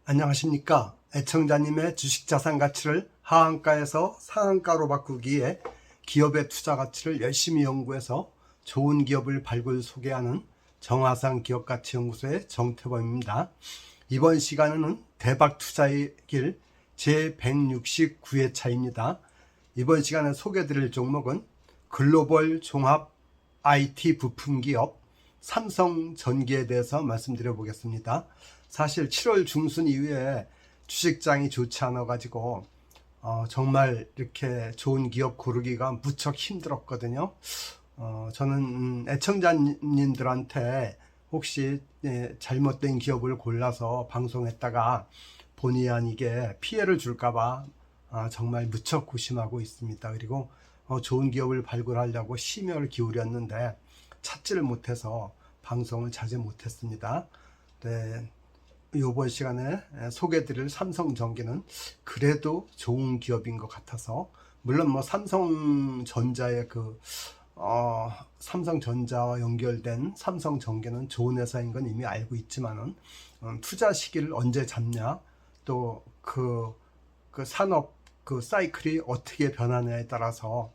안녕하십니까. 애청자님의 주식자산 가치를 하한가에서 상한가로 바꾸기 위해 기업의 투자 가치를 열심히 연구해서 좋은 기업을 발굴 소개하는 정하상 기업가치연구소의 정태범입니다. 이번 시간에는 대박 투자의 길 제169회차입니다. 이번 시간에 소개드릴 종목은 글로벌 종합 IT 부품기업 삼성전기에 대해서 말씀드려 보겠습니다. 사실 7월 중순 이후에 주식장이 좋지 않아 가지고 정말 이렇게 좋은 기업 고르기가 무척 힘들었거든요. 저는 애청자님들한테 혹시 잘못된 기업을 골라서 방송했다가 본의 아니게 피해를 줄까봐 정말 무척 고심하고 있습니다. 그리고 좋은 기업을 발굴하려고 심혈을 기울였는데 찾지를 못해서 방송을 자제 못했습니다. 네, 이번 시간에 소개드릴 삼성전기는 그래도 좋은 기업인 것 같아서, 물론 뭐 삼성전자의 삼성전자와 연결된 삼성전기는 좋은 회사인 건 이미 알고 있지만은 투자 시기를 언제 잡냐, 또 그 산업 사이클이 어떻게 변하냐에 따라서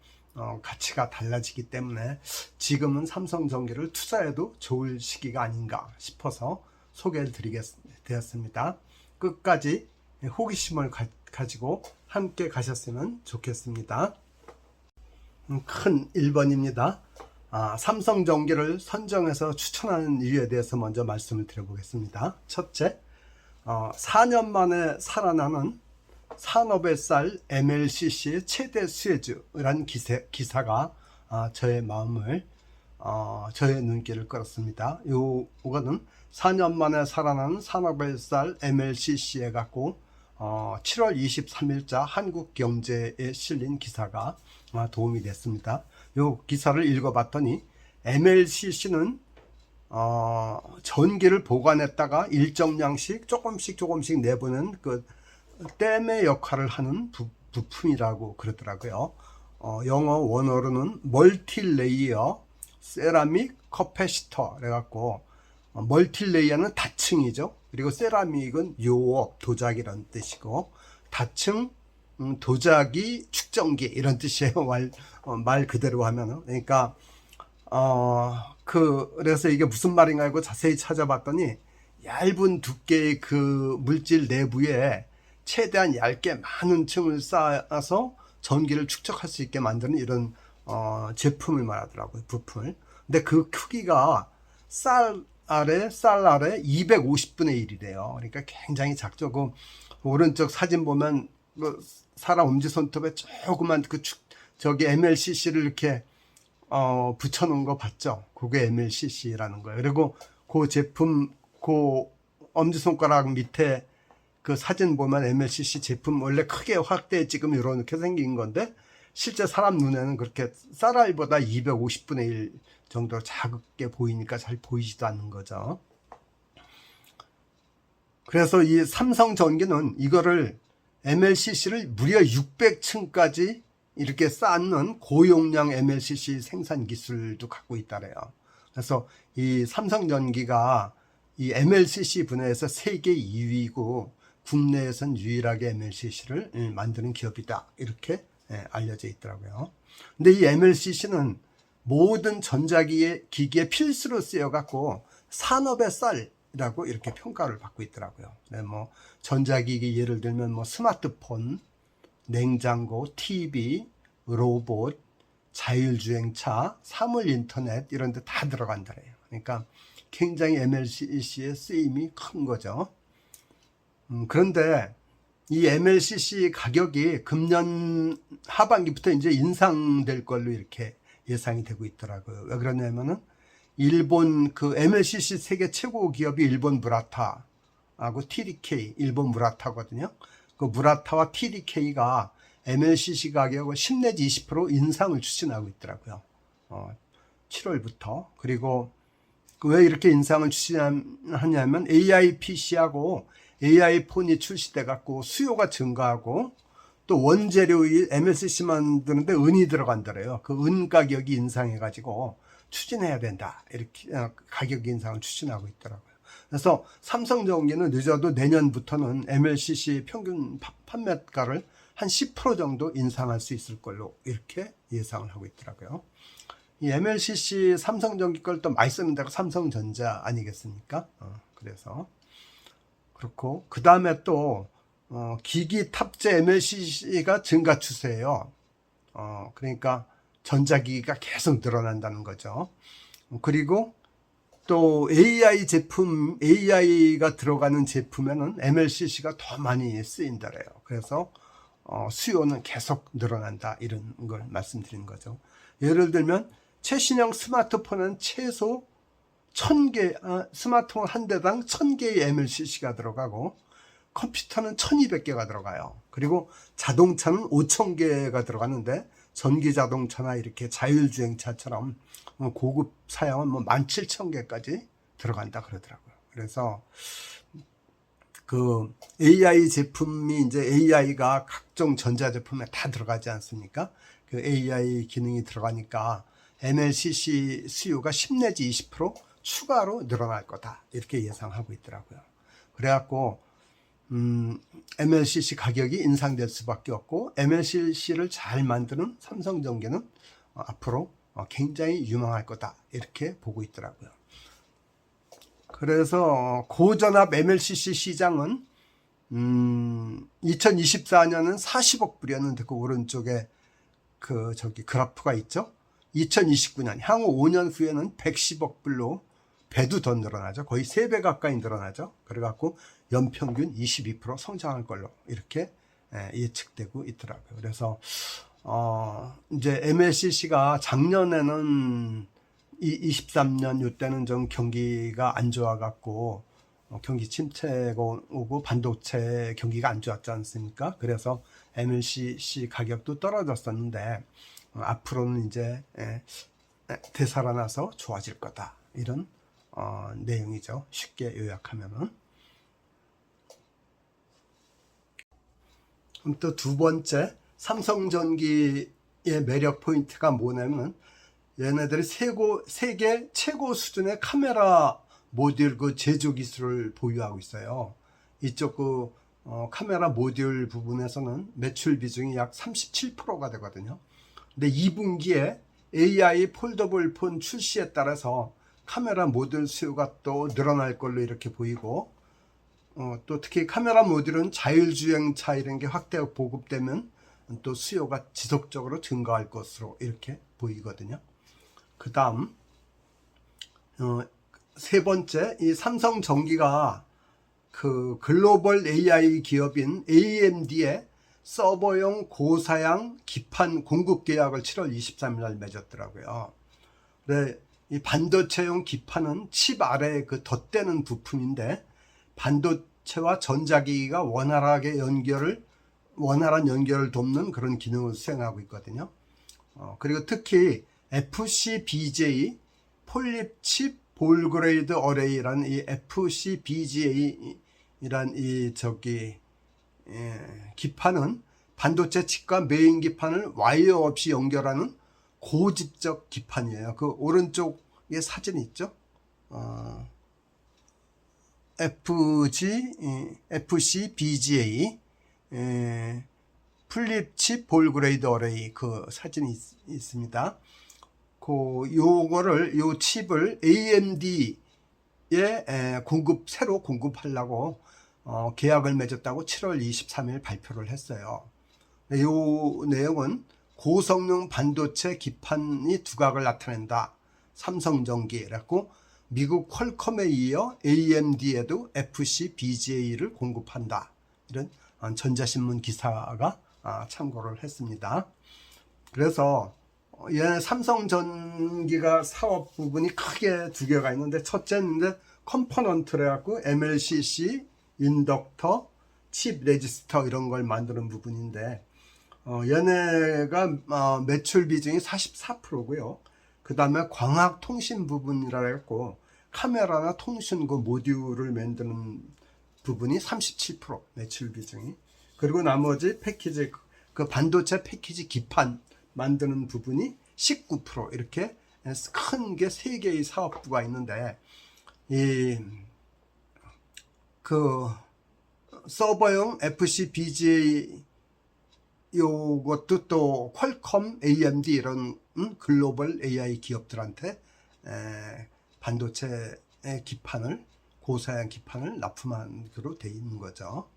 가치가 달라지기 때문에 지금은 삼성전기를 투자해도 좋을 시기가 아닌가 싶어서 소개를 드리게 되었습니다. 끝까지 호기심을 가지고 함께 가셨으면 좋겠습니다. 큰 1번입니다. 삼성전기를 선정해서 추천하는 이유에 대해서 먼저 말씀을 드려보겠습니다. 첫째, 4년 만에 살아나는 산업의 쌀 MLCC의 최대 수혜주라는 기사가 저의 마음을 저의 눈길을 끌었습니다. 요거는 4년 만에 살아나는 산업의 쌀 MLCC에 갖고 7월 23일자 한국경제에 실린 기사가 도움이 됐습니다. 요 기사를 읽어봤더니 MLCC는 전기를 보관했다가 일정량씩 조금씩 내보는 그 댐의 역할을 하는 부품이라고 그러더라고요. 영어 원어로는 멀티레이어 세라믹 커패시터 그래갖고, 멀티레이어는 다층이죠. 그리고 세라믹은 요업 도자기라는 뜻이고, 다층 도자기 축전기 이런 뜻이에요. 말 그대로 하면은. 그러니까 그래서 이게 무슨 말인가 하고 자세히 찾아봤더니 얇은 두께의 그 물질 내부에 최대한 얇게 많은 층을 쌓아서 전기를 축적할 수 있게 만드는 이런 제품을 말하더라고요. 부품을. 근데 그 크기가 쌀 아래 250분의 1이래요. 그러니까 굉장히 작죠. 그 오른쪽 사진 보면 사람 엄지손톱에 조그만 저기 MLCC를 이렇게 붙여놓은 거 봤죠? 그게 MLCC라는 거예요. 그리고 그 제품, 그 엄지손가락 밑에 그 사진 보면 MLCC 제품 원래 크게 확대해 찍으면 이렇게 생긴 건데, 실제 사람 눈에는 그렇게 쌀알보다 250분의 1 정도로 작게 보이니까 잘 보이지도 않는 거죠. 그래서 이 삼성전기는 이거를 MLCC를 무려 600층까지 이렇게 쌓는 고용량 MLCC 생산 기술도 갖고 있다래요. 그래서 이 삼성전기가 이 MLCC 분야에서 세계 2위고 국내에선 유일하게 MLCC를 만드는 기업이다, 이렇게 알려져 있더라고요. 근데 이 MLCC는 모든 전자기기에 필수로 쓰여갖고 산업의 쌀이라고 이렇게 평가를 받고 있더라고요. 뭐 전자기기 예를 들면 뭐 스마트폰, 냉장고, TV, 로봇, 자율주행차, 사물인터넷 이런 데 다 들어간다래요. 그러니까 굉장히 MLCC의 쓰임이 큰 거죠. 그런데 이 MLCC 가격이 금년 하반기부터 이제 인상될 걸로 이렇게 예상이 되고 있더라고요. 왜 그러냐면은 일본 그 MLCC 세계 최고 기업이 일본 무라타하고 TDK, 일본 무라타거든요. 그 무라타와 TDK가 MLCC 가격을 10 내지 20% 인상을 추진하고 있더라고요. 7월부터. 그리고 왜 이렇게 인상을 추진하냐면 AI PC하고 AI 폰이 출시돼 갖고 수요가 증가하고, 또 원재료의 MLCC 만드는데 은이 들어간다래요. 그 은 가격이 인상해 가지고 추진해야 된다, 이렇게 가격 인상을 추진하고 있더라고요. 그래서 삼성전기는 늦어도 내년부터는 MLCC 평균 판매가를 한 10% 정도 인상할 수 있을 걸로 이렇게 예상을 하고 있더라고요. 이 MLCC 삼성전기 걸 또 많이 쓰는 데가 삼성전자 아니겠습니까? 그래서 그렇고, 그 다음에 또 기기 탑재 MLCC가 증가 추세예요. 그러니까 전자기기가 계속 늘어난다는 거죠. 그리고 또 AI 제품, AI가 들어가는 제품에는 MLCC가 더 많이 쓰인다래요. 그래서 수요는 계속 늘어난다, 이런 걸 말씀드린 거죠. 예를 들면 최신형 스마트폰은 최소 1000개, 스마트폰 한 대당 1000개의 MLCC가 들어가고, 컴퓨터는 1200개가 들어가요. 그리고 자동차는 5000개가 들어가는데, 전기 자동차나 이렇게 자율주행차처럼 고급 사양은 뭐 17000개까지 들어간다 그러더라고요. 그래서 그 AI 제품이 이제 AI가 각종 전자제품에 다 들어가지 않습니까? 그 AI 기능이 들어가니까 MLCC 수요가 10 내지 20% 추가로 늘어날 거다, 이렇게 예상하고 있더라고요. 그래갖고 MLCC 가격이 인상될 수밖에 없고, MLCC를 잘 만드는 삼성전기는 앞으로 굉장히 유망할 거다, 이렇게 보고 있더라고요. 그래서 고전압 MLCC 시장은 2024년은 40억 불이었는데, 그 오른쪽에 그 그래프가 있죠. 2029년 향후 5년 후에는 110억 불로 배도 더 늘어나죠. 거의 3배 가까이 늘어나죠. 그래갖고 연평균 22% 성장할 걸로 이렇게 예측되고 있더라고요. 그래서 이제 MLCC가 작년에는 23년 이때는 좀 경기가 안 좋아갖고 경기 침체가 오고 반도체 경기가 안 좋았지 않습니까? 그래서 MLCC 가격도 떨어졌었는데, 앞으로는 이제 되살아나서 좋아질 거다, 이런 내용이죠. 쉽게 요약하면은. 그럼 또 두 번째, 삼성전기의 매력 포인트가 뭐냐면, 얘네들이 세계 최고 수준의 카메라 모듈 그 제조 기술을 보유하고 있어요. 이쪽 카메라 모듈 부분에서는 매출 비중이 약 37%가 되거든요. 근데 2분기에 AI 폴더블 폰 출시에 따라서 카메라 모듈 수요가 또 늘어날 걸로 이렇게 보이고, 또 특히 카메라 모듈은 자율주행차 이런 게 확대 보급되면 또 수요가 지속적으로 증가할 것으로 이렇게 보이거든요. 그 다음 세 번째, 이 삼성전기가 그 글로벌 AI 기업인 AMD의 서버용 고사양 기판 공급 계약을 7월 23일 날 맺었더라고요. 네, 이 반도체용 기판은 칩 아래에 그 덧대는 부품인데, 반도체와 전자기기가 원활한 연결을 돕는 그런 기능을 수행하고 있거든요. 그리고 특히 FCBJ 폴립칩 볼그레이드 어레이라는 이 FCBGA라는 이 기판은 반도체 칩과 메인 기판을 와이어 없이 연결하는 고집적 기판이에요. 그 오른쪽에 사진이 있죠. FCBGA 플립칩 볼그레이드 어레이, 그 사진이 있습니다. 요 칩을 AMD에 새로 공급하려고 계약을 맺었다고 7월 23일 발표를 했어요. 요 내용은 고성능 반도체 기판이 두각을 나타낸다, 삼성전기라고 미국 퀄컴에 이어 AMD에도 FCBGA를 공급한다, 이런 전자신문 기사가 참고를 했습니다. 그래서 얘네 삼성전기가 사업 부분이 크게 두 개가 있는데, 첫째는 컴포넌트를 해갖고 MLCC, 인덕터, 칩 레지스터 이런 걸 만드는 부분인데, 얘네가 매출 비중이 44%고요. 그 다음에 광학통신 부분이라 해갖고 카메라나 통신 그 모듈을 만드는 부분이 37% 매출 비중이, 그리고 나머지 패키지, 그 반도체 패키지 기판 만드는 부분이 19%, 이렇게 큰 게 3개의 사업부가 있는데, 이 그 서버용 FCBGA 요것도 또 퀄컴, AMD 이런 글로벌 AI 기업들한테 반도체의 기판을, 고사양 기판을 납품한 그로 돼 있는 거죠.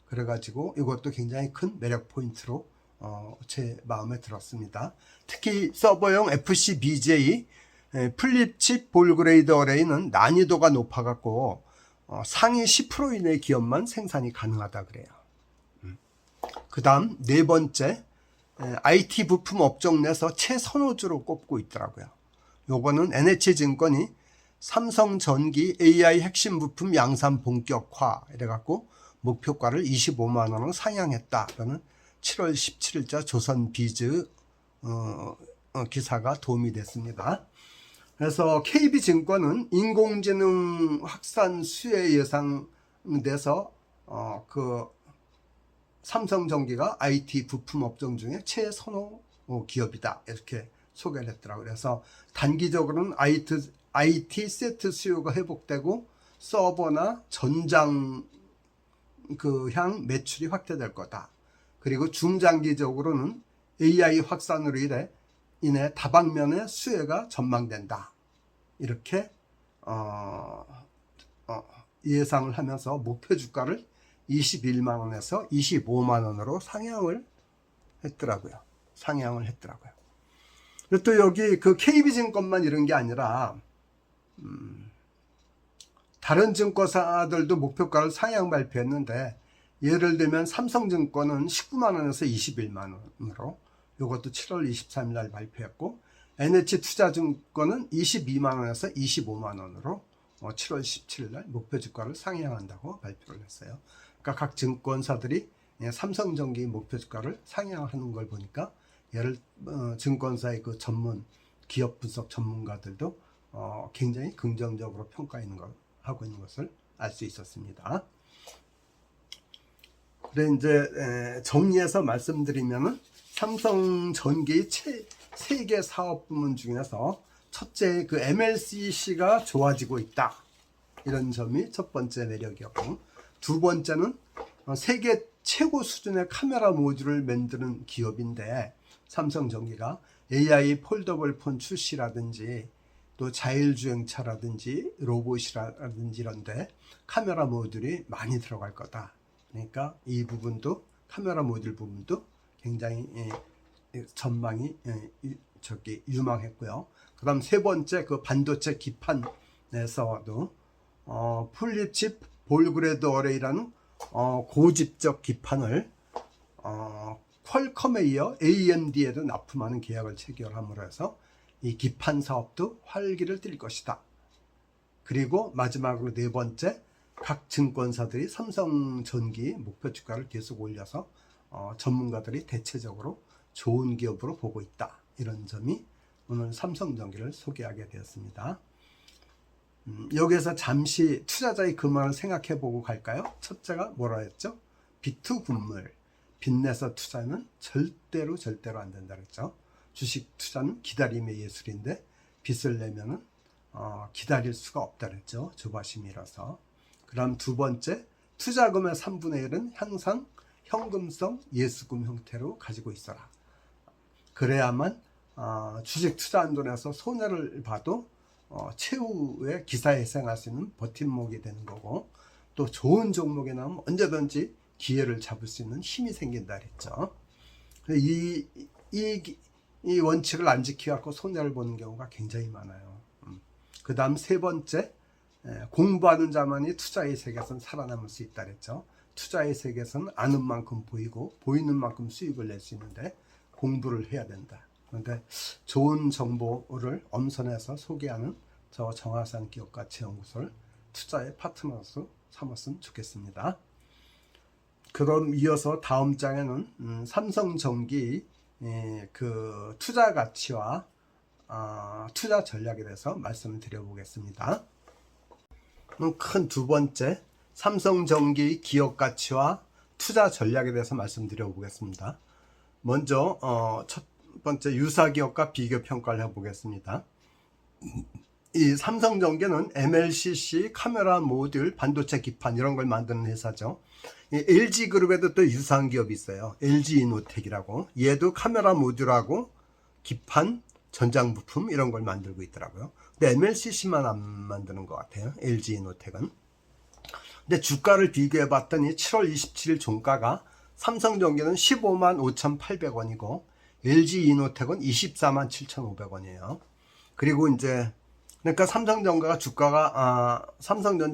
그래가지고 이것도 굉장히 큰 매력 포인트로 제 마음에 들었습니다. 특히 서버용 FCBGA 플립칩 볼그레이드 어레이는 난이도가 높아갖고 상위 10% 이내 기업만 생산이 가능하다 그래요. 그 다음 네 번째, IT 부품 업종 내에서 최선호주로 꼽고 있더라고요. 요거는 NH증권이 삼성전기 AI 핵심 부품 양산 본격화 이래갖고 목표가를 25만 원으로 상향했다라는 7월 17일자 조선비즈 기사가 도움이 됐습니다. 그래서 KB증권은 인공지능 확산 수혜 예상돼서 그 삼성전기가 IT 부품 업종 중에 최선호 기업이다 이렇게 소개를 했더라고요. 그래서 단기적으로는 IT 세트 수요가 회복되고 서버나 전장 향 매출이 확대될 거다. 그리고 중장기적으로는 AI 확산으로 인해 다방면의 수혜가 전망된다. 이렇게 예상을 하면서 목표 주가를 21만 원에서 25만 원으로 상향을 했더라고요. 그리고 또 여기 그 KB증권만 이런 게 아니라 다른 증권사들도 목표가를 상향 발표했는데, 예를 들면 삼성증권은 19만 원에서 21만 원으로, 이것도 7월 23일 날 발표했고, NH투자증권은 22만 원에서 25만 원으로 7월 17일 날 목표 주가를 상향한다고 발표를 했어요. 그러니까 각 증권사들이 삼성전기 목표 주가를 상향하는 걸 보니까 증권사의 그 전문 기업 분석 전문가들도 굉장히 긍정적으로 하고 있는 것을 알 수 있었습니다. 그래 이제 정리해서 말씀드리면은 삼성전기의 세 개 사업 부문 중에서 첫째 그 MLCC가 좋아지고 있다. 이런 점이 첫 번째 매력이었고, 두 번째는 세계 최고 수준의 카메라 모듈을 만드는 기업인데, 삼성전기가 AI 폴더블 폰 출시라든지 또 자율주행차라든지 로봇이라든지 이런데 카메라 모듈이 많이 들어갈 거다. 그러니까 이 부분도, 카메라 모듈 부분도 굉장히 전망이 유망했고요. 그 다음 세 번째 그 반도체 기판에서도 플립칩 볼그레이드 어레이라는 고집적 기판을 퀄컴에 이어 AMD에도 납품하는 계약을 체결함으로 해서 이 기판 사업도 활기를 띨 것이다. 그리고 마지막으로 네 번째, 각 증권사들이 삼성전기 목표 주가를 계속 올려서 전문가들이 대체적으로 좋은 기업으로 보고 있다. 이런 점이 오늘 삼성전기를 소개하게 되었습니다. 여기에서 잠시 투자자의 근황을 생각해 보고 갈까요? 첫째가 뭐라 했죠? 비투군물, 빚내서 투자는 절대로 안 된다 그랬죠. 주식 투자는 기다림의 예술인데 빚을 내면은 기다릴 수가 없다 그랬죠. 조바심이라서. 그다음 두 번째, 투자금의 3분의 1은 항상 현금성 예수금 형태로 가지고 있어라. 그래야만 주식 투자한 돈에서 손해를 봐도 최후의 기사회생할 수 있는 버팀목이 되는 거고, 또 좋은 종목에 나오면 언제든지 기회를 잡을 수 있는 힘이 생긴다 그랬죠. 이 원칙을 안 지켜갖고 손해를 보는 경우가 굉장히 많아요. 그 다음 세 번째, 공부하는 자만이 투자의 세계에서는 살아남을 수 있다 그랬죠. 투자의 세계에서는 아는 만큼 보이고 보이는 만큼 수익을 낼 수 있는데 공부를 해야 된다. 그런데 좋은 정보를 엄선해서 소개하는 저 정하산 기업가치연구소를 투자의 파트너로 삼았으면 좋겠습니다. 그럼 이어서 다음 장에는 삼성전기 그 투자 가치와 투자 전략에 대해서 말씀을 드려보겠습니다. 큰 두 번째, 삼성전기 기업 가치와 투자 전략에 대해서 말씀드려보겠습니다. 먼저 첫 번째 유사기업과 비교 평가를 해보겠습니다. 이 삼성전기는 MLCC, 카메라 모듈, 반도체 기판 이런 걸 만드는 회사죠. 이 LG그룹에도 또 유사한 기업이 있어요. LG이노텍이라고. 얘도 카메라 모듈하고 기판, 전장부품 이런 걸 만들고 있더라고요. 근데 MLCC만 안 만드는 것 같아요. LG이노텍은. 근데 주가를 비교해 봤더니 7월 27일 종가가 삼성전기는 15만 5,800원이고 LG이노텍은 24만 7,500원이에요. 그리고 이제 그러니까 삼성전자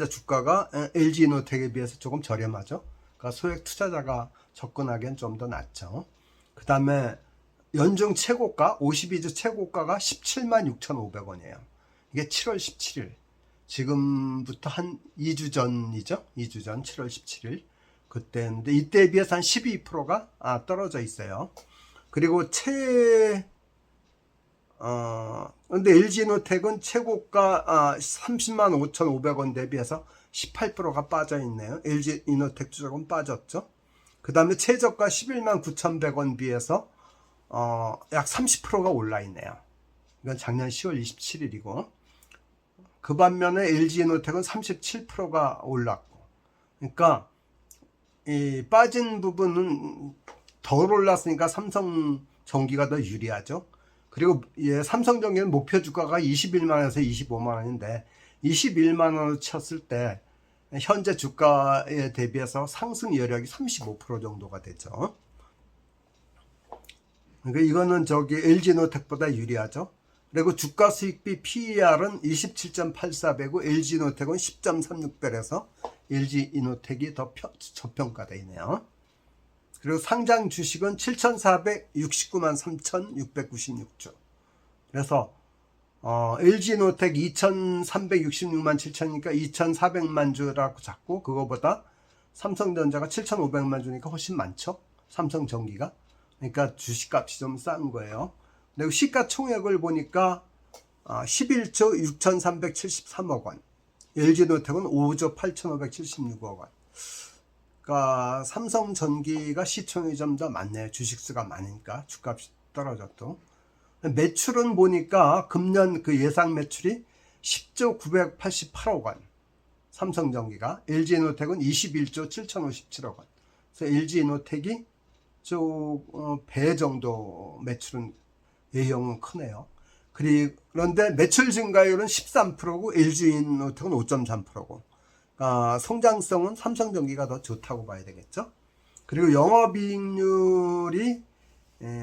주가가 LG이노텍에 비해서 조금 저렴하죠. 그러니까 소액 투자자가 접근하기엔 좀 더 낫죠. 그 다음에 연중 최고가 52주 최고가가 17만 6,500원이에요. 이게 7월 17일 지금부터 한 2주 전이죠. 2주 전 7월 17일 그때인데 이때에 비해서 한 12%가 떨어져 있어요. 그리고 근데 LG이노텍은 최고가 30만 5,500원 대비해서 18%가 빠져 있네요. LG이노텍 조금 빠졌죠. 그 다음에 최저가 11만 9,100원 비해서 약 30%가 올라 있네요. 이건 작년 10월 27일이고 그 반면에 LG이노텍은 37%가 올랐고 그러니까 이 빠진 부분은 덜 올랐으니까 삼성전기가 더 유리하죠. 그리고 삼성전기는 목표 주가가 21만원에서 25만원인데 21만원을 쳤을 때 현재 주가에 대비해서 상승 여력이 35% 정도가 되죠. 그러니까 이거는 LG이노텍보다 유리하죠. 그리고 주가 수익비 PER은 27.84배고 LG이노텍은 10.36배라서 LG이노텍이 더 저평가되어 있네요. 그리고 상장 주식은 7,469만 3,696주. 그래서 LG이노텍 2,366만 7천이니까 2,400만 주라고 잡고 그거보다 삼성전자가 7,500만 주니까 훨씬 많죠. 삼성전기가. 그러니까 주식값이 좀 싼 거예요. 그리고 시가총액을 보니까 11조 6,373억 원. LG이노텍은 5조 8,576억 원. 그러니까 삼성전기가 시총이 좀 더 많네요. 주식수가 많으니까 주값이 떨어졌도. 매출은 보니까 금년 그 예상 매출이 10조 988억 원. 삼성전기가 LG이노텍은 21조 7,057억 원. 그래서 LG이노텍이 배 정도 매출은 A형은 크네요. 그런데 매출 증가율은 13%고 LG이노텍은 5.3%고 성장성은 삼성전기가 더 좋다고 봐야 되겠죠. 그리고 영업이익률이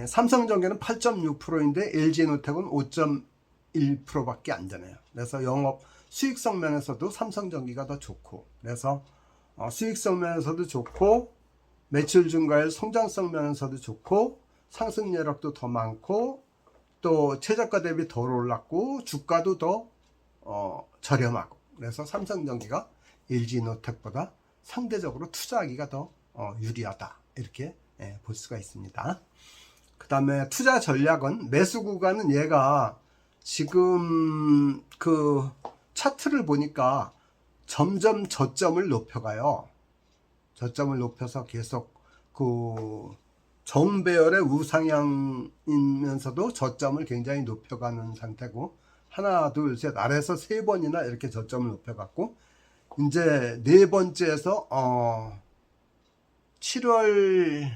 삼성전기는 8.6%인데 LG이노텍은 5.1%밖에 안 되네요. 그래서 영업 수익성 면에서도 삼성전기가 더 좋고 그래서 수익성 면에서도 좋고 매출 증가율 성장성 면에서도 좋고 상승 여력도 더 많고 또 최저가 대비 덜 올랐고 주가도 더 저렴하고 그래서 삼성전기가 LG이노텍보다 상대적으로 투자하기가 더 유리하다 이렇게 볼 수가 있습니다. 그 다음에 투자 전략은 매수 구간은 얘가 지금 그 차트를 보니까 점점 저점을 높여가요. 저점을 높여서 계속 그 정배열의 우상향이면서도 저점을 굉장히 높여가는 상태고 하나 둘 셋 아래에서 세 번이나 이렇게 저점을 높여갖고 이제 네 번째에서 7월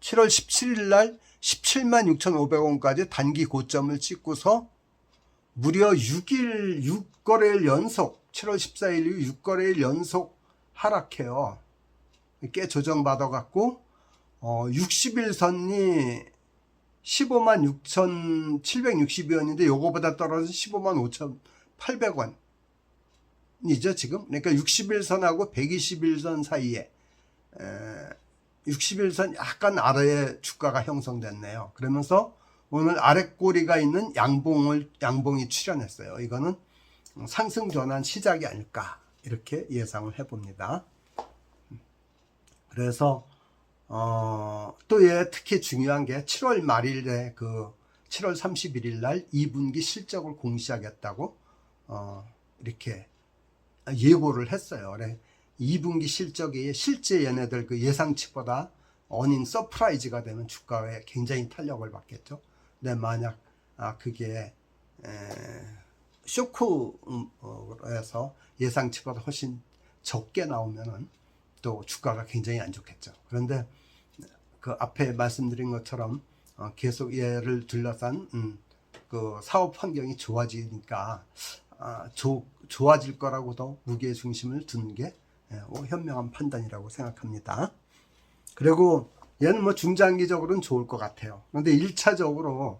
17일 날 17만 6,500원까지 단기 고점을 찍고서 무려 6거래일 연속 7월 14일 이후 6거래일 연속 하락해요. 꽤 조정받아 갖고 60일선이 15만 6,762원인데 요거보다 떨어진 15만 5,800원이죠 지금. 그러니까 60일선하고 120일선 사이에 60일선 약간 아래에 주가가 형성됐네요. 그러면서 오늘 아랫꼬리가 있는 양봉이 출현했어요. 이거는 상승 전환 시작이 아닐까 이렇게 예상을 해봅니다. 그래서 또 특히 중요한 게 7월 말일에 그 7월 31일 날 2분기 실적을 공시하겠다고 이렇게 예고를 했어요. 그래 2분기 실적이 실제 얘네들 그 예상치보다 어닝 서프라이즈가 되면 주가에 굉장히 탄력을 받겠죠. 근데 만약 그게 쇼크에서 예상치보다 훨씬 적게 나오면은 또 주가가 굉장히 안 좋겠죠. 그런데 그 앞에 말씀드린 것처럼 계속 얘를 둘러싼 그 사업 환경이 좋아지니까 좋아질 거라고도 무게 중심을 두는 게 현명한 판단이라고 생각합니다. 그리고 얘는 뭐 중장기적으로는 좋을 것 같아요. 그런데 1차적으로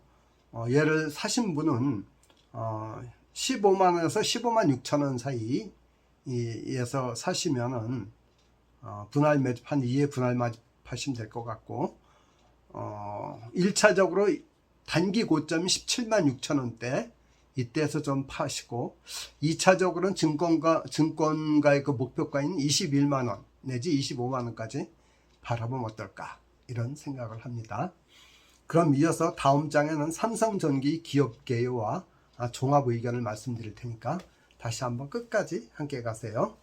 얘를 사신 분은 15만원에서 15만 6천원 사이에서 사시면은 분할 매집 한 2회 분할 매집하시면 될 것 같고 1차적으로 단기 고점이 17만 6천원대 이때에서 좀 파시고 2차적으로는 증권가의 그 목표가인 21만원 내지 25만원까지 바라보면 어떨까 이런 생각을 합니다. 그럼 이어서 다음 장에는 삼성전기 기업 개요와 종합 의견을 말씀드릴 테니까 다시 한번 끝까지 함께 가세요.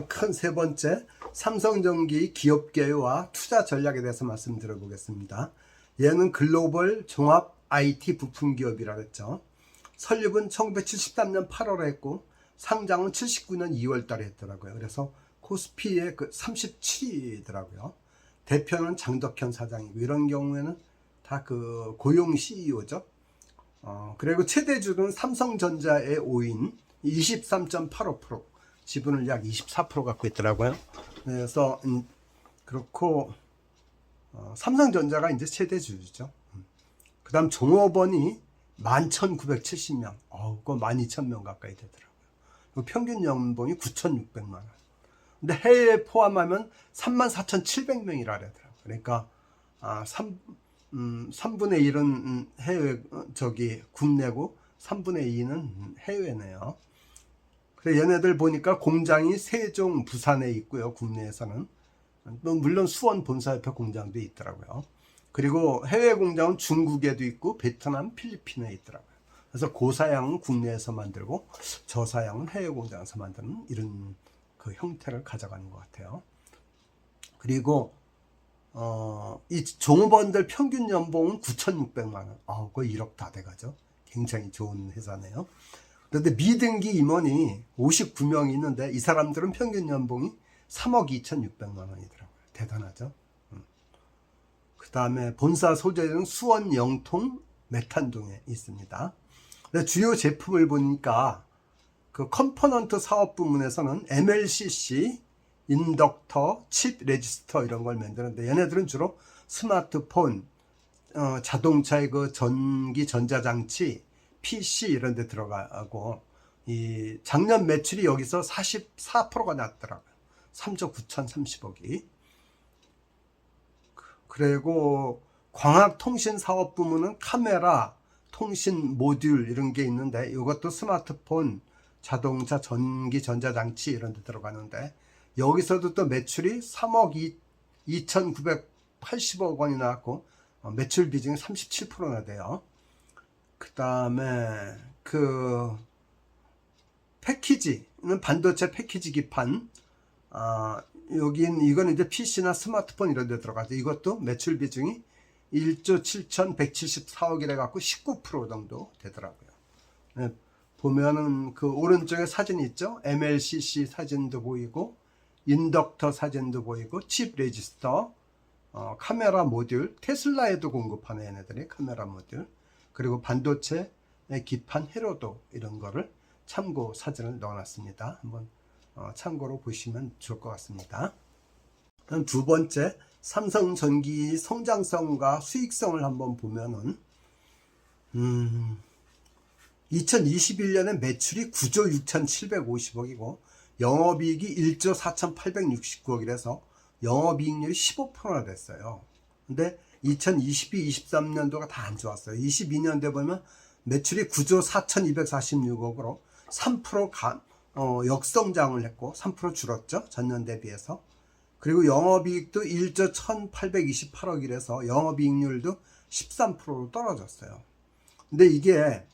큰 세 번째, 삼성전기 기업 개요와 투자 전략에 대해서 말씀드려 보겠습니다. 얘는 글로벌 종합 IT 부품 기업이라고 했죠. 설립은 1973년 8월에 했고 상장은 79년 2월 달에 했더라고요. 그래서 코스피의 그 37위더라고요. 대표는 장덕현 사장이고 이런 경우에는 다 그 고용 CEO죠. 그리고 최대주는 삼성전자의 5인 23.85%, 지분을 약 24% 갖고 있더라고요. 그래서 그렇고 삼성전자가 이제 최대주주죠. 그 다음 종업원이 11,970명, 그거 12,000명 가까이 되더라고요. 평균 연봉이 9,600만 원. 근데 해외 포함하면 34,700명이라 그러더라고요. 그러니까 3분의 1은 해외 국내고 3분의 2는 해외네요. 그래서 얘네들 보니까 공장이 세종, 부산에 있고요. 국내에서는 물론 수원 본사협회 공장도 있더라고요. 그리고 해외 공장은 중국에도 있고 베트남, 필리핀에 있더라고요. 그래서 고사양은 국내에서 만들고 저사양은 해외 공장에서 만드는 이런 그 형태를 가져가는 것 같아요. 그리고 이 종업원들 평균 연봉은 9,600만 원. 거의 1억 다 돼가죠. 굉장히 좋은 회사네요. 그런데 미등기 임원이 59명이 있는데 이 사람들은 평균 연봉이 3억 2,600만 원이더라고요. 대단하죠. 그 다음에 본사 소재는 수원, 영통, 메탄동에 있습니다. 주요 제품을 보니까 그 컴포넌트 사업 부문에서는 MLCC, 인덕터, 칩 레지스터 이런 걸 만드는데 얘네들은 주로 스마트폰, 자동차의 그 전기 전자장치, PC 이런 데 들어가고 이 작년 매출이 여기서 44%가 났더라고요. 3조 9,030억이. 그리고 광학통신 사업 부문은 카메라, 통신 모듈 이런 게 있는데 이것도 스마트폰, 자동차, 전기 전자장치 이런 데 들어가는데 여기서도 또 매출이 3억 2,980억 원이 나왔고 매출 비중이 37%나 돼요. 그 다음에 그 패키지는 반도체 패키지 기판, 이건 이제 PC나 스마트폰 이런 데 들어가죠. 이것도 매출 비중이 1조 7,174억이라 갖고 19% 정도 되더라고요. 네, 보면은 그 오른쪽에 사진 있죠? MLCC 사진도 보이고 인덕터 사진도 보이고 칩 레지스터, 카메라 모듈, 테슬라에도 공급하는 얘네들이 카메라 모듈, 그리고 반도체 기판 회로도 이런 거를 참고 사진을 넣어놨습니다. 한번 참고로 보시면 좋을 것 같습니다. 두 번째, 삼성전기 성장성과 수익성을 한번 보면은 2021년에 매출이 9조 6,750억이고 영업이익이 1조 4,869억이라서 영업이익률이 15%나 됐어요. 근데 2022, 23년도가 다 안 좋았어요. 22년도에 보면 매출이 9조 4,246억으로 3% 역성장을 했고 3% 줄었죠. 전년 대비해서. 그리고 영업이익도 1조 1,828억이라서 영업이익률도 13%로 떨어졌어요. 근데 이게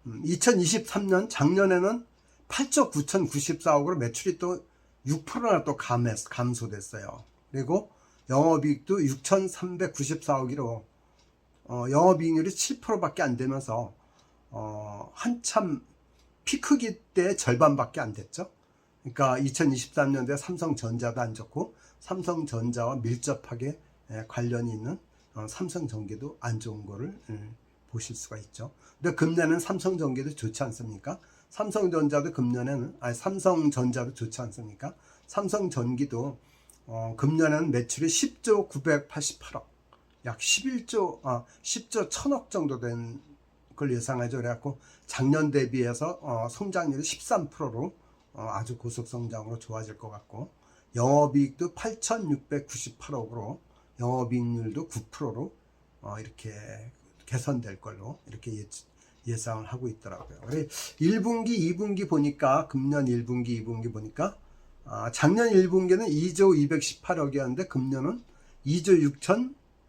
2023년 작년에는 8조 9,094억으로 매출이 또 6%나 또 감소됐어요. 그리고 영업이익도 6,394억이로 영업이익률이 7%밖에 안 되면서 한참 피크기 때 절반밖에 안 됐죠. 그러니까 2023년도에 삼성전자도 안 좋고 삼성전자와 밀접하게 관련이 있는 삼성전기도 안 좋은 거를 보실 수가 있죠. 근데 금년에는 삼성전기도 좋지 않습니까? 삼성전자도 좋지 않습니까? 삼성전기도 금년에는 매출이 10조 988억, 약 10조 1000억 정도 된 걸 예상하죠. 그래갖고 작년 대비해서 성장률이 13%로 아주 고속 성장으로 좋아질 것 같고, 영업이익도 8,698억으로 영업이익률도 9%로 이렇게 개선될 걸로 이렇게 예상을 하고 있더라고요. 1분기, 2분기 보니까 금년 1분기, 2분기 보니까 작년 1분기는 2조 218억이었는데 금년은 2조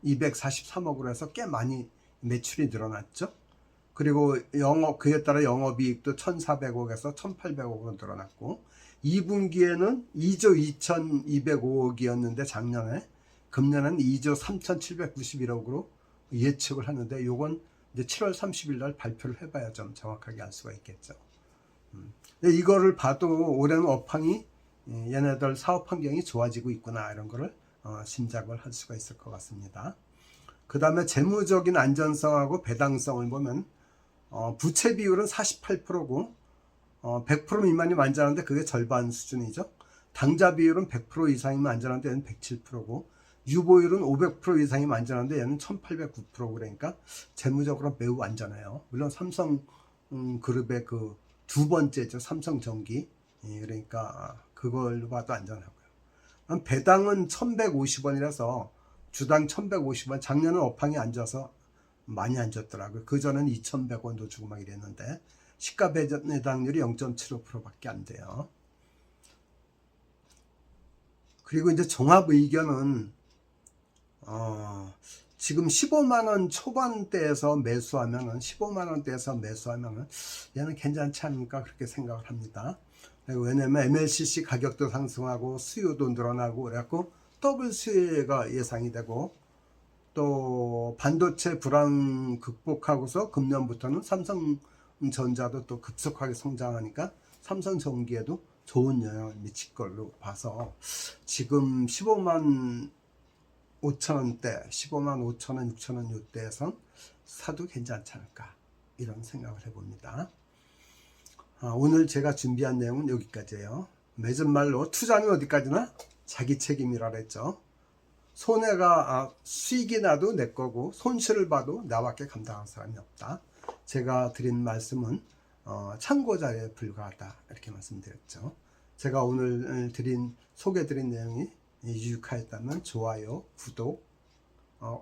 6,243억으로 해서 꽤 많이 매출이 늘어났죠. 그리고 그에 따라 영업이익도 1,400억에서 1,800억으로 늘어났고, 2분기에는 2조 2,205억이었는데 작년에, 금년은 2조 3,791억으로 예측을 하는데, 요건 이제 7월 30일 날 발표를 해봐야 좀 정확하게 알 수가 있겠죠. 이거를 봐도 올해는 업황이, 얘네들 사업 환경이 좋아지고 있구나, 이런 거를 짐작을 할 수가 있을 것 같습니다. 그 다음에 재무적인 안전성하고 배당성을 보면 부채 비율은 48%고 100% 미만이면 안전한데 그게 절반 수준이죠. 당좌 비율은 100% 이상이면 안전한데 얘는 107%고 유보율은 500% 이상이면 안전한데 얘는 1809%. 그러니까 재무적으로 매우 안전해요. 물론 삼성 그룹의 그 두 번째죠. 삼성전기. 그러니까 그걸로 봐도 안전하고요. 배당은 1150원이라서 주당 1150원. 작년은 업황이 안 좋아서 많이 안 줬더라고요. 그전엔 2100원도 주고 막 이랬는데 시가 배당률이 0.75%밖에 안 돼요. 그리고 이제 종합 의견은 지금 15만원 초반대에서 매수하면은 15만원대에서 매수하면은 얘는 괜찮지 않을까 그렇게 생각을 합니다. 왜냐면 MLCC 가격도 상승하고 수요도 늘어나고 그래갖고 더블 수혜가 예상이 되고, 또 반도체 불안 극복하고서 금년부터는 삼성전자도 또 급속하게 성장하니까 삼성전기에도 좋은 영향을 미칠 걸로 봐서 지금 15만 5천원대, 15만 5천원, 6천원 이때에선 사도 괜찮지 않을까 이런 생각을 해봅니다. 오늘 제가 준비한 내용은 여기까지예요. 맺은말로 투자는 어디까지나 자기 책임이라 그랬죠. 수익이 나도 내 거고 손실을 봐도 나밖에 감당할 사람이 없다. 제가 드린 말씀은 참고자료에 불과하다 이렇게 말씀드렸죠. 제가 오늘 소개드린 내용이 유익하였다면 좋아요, 구독,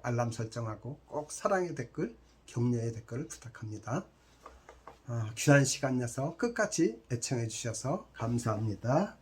알람 설정하고 꼭 사랑의 댓글, 격려의 댓글을 부탁합니다. 귀한 시간 내서 끝까지 애청해 주셔서 감사합니다.